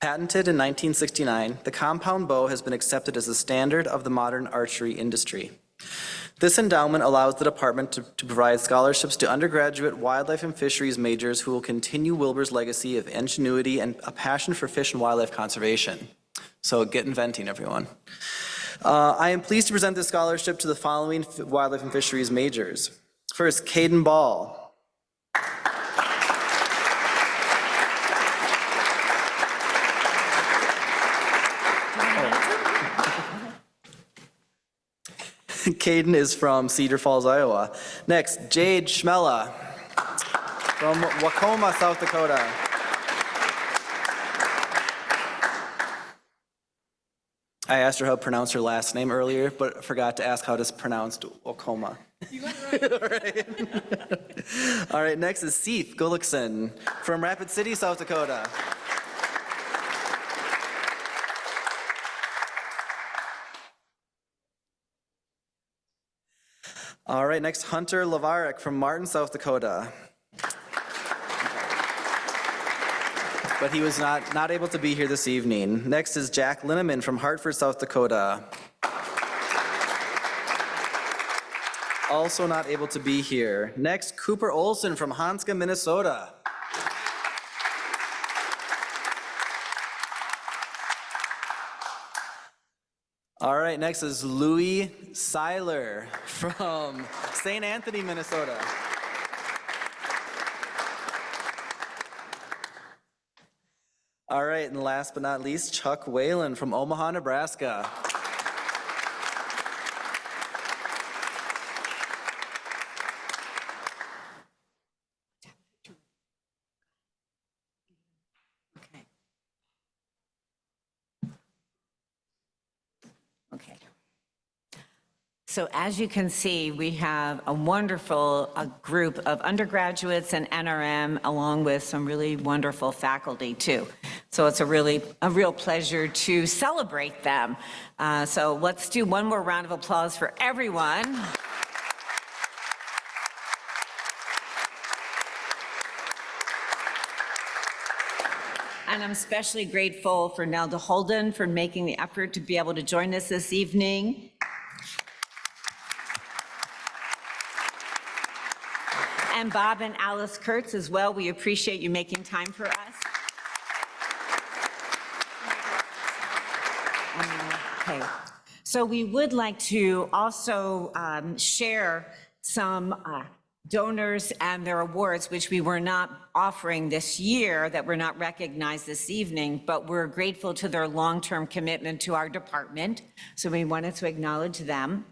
Patented in 1969, the compound bow has been accepted as the standard of the modern archery industry. This endowment allows the department to provide scholarships to undergraduate wildlife and fisheries majors who will continue Wilbur's legacy of ingenuity and a passion for fish and wildlife conservation. So get inventing, everyone. I am pleased to present this scholarship to the following wildlife and fisheries majors. First, Caden Ball. Caden is from Cedar Falls, Iowa. Next, Jade Schmella from Wacoma, South Dakota. I asked her how to pronounce her last name earlier, but forgot to ask how it's pronounced Wacoma. You got it right. All right, next is Seif Gullickson from Rapid City, South Dakota. All right, next, Hunter Lavarek from Martin, South Dakota. But he was not able to be here this evening. Next is Jack Linneman from Hartford, South Dakota. Also not able to be here. Next, Cooper Olson from Hanska, Minnesota. All right, next is Louis Seiler from St. Anthony, Minnesota. All right, and last but not least, Chuck Whalen from Omaha, Nebraska. Okay. So as you can see, we have a wonderful group of undergraduates and NRM, along with some really wonderful faculty too. So it's a real pleasure to celebrate them. So let's do one more round of applause for everyone. And I'm especially grateful for Nelda Holden for making the effort to be able to join us this evening. And Bob and Alice Kurtz as well. We appreciate you making time for us. Okay. So we would like to also share some donors and their awards, which we were not offering this year, that were not recognized this evening, but we're grateful to their long-term commitment to our department. So we wanted to acknowledge them.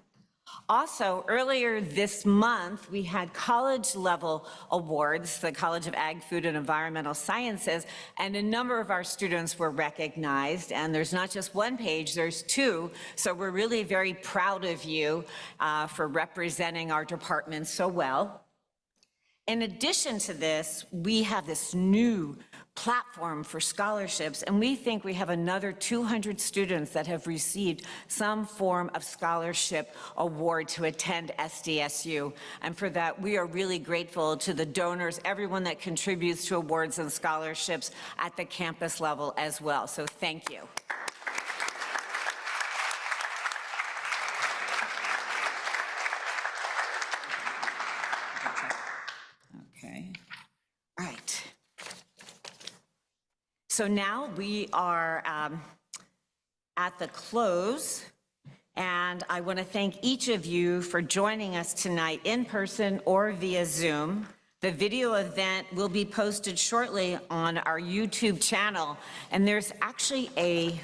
Also, earlier this month, we had college-level awards, the College of Ag, Food, and Environmental Sciences, and a number of our students were recognized, and there's not just one page, there's two, so we're really very proud of you for representing our department so well. In addition to this, we have this new platform for scholarships, and we think we have another 200 students that have received some form of scholarship award to attend SDSU. And for that, we are really grateful to the donors, everyone that contributes to awards and scholarships at the campus level as well. So thank you. Okay. All right. So now we are at the close, and I want to thank each of you for joining us tonight in person or via Zoom. The video event will be posted shortly on our YouTube channel, and there's actually a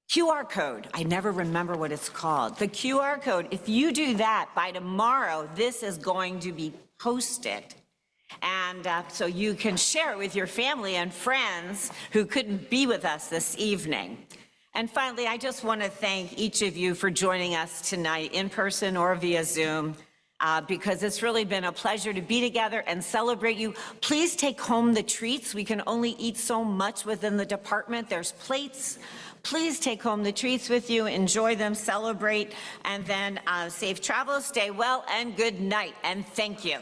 QR code. I never remember what it's called. The QR code, if you do that by tomorrow, this is going to be posted. And so you can share it with your family and friends who couldn't be with us this evening. And finally, I just want to thank each of you for joining us tonight in person or via Zoom, because it's really been a pleasure to be together and celebrate you. Please take home the treats. We can only eat so much within the department. There's plates. Please take home the treats with you, enjoy them, celebrate, and then safe travels, stay well, and good night, and thank you.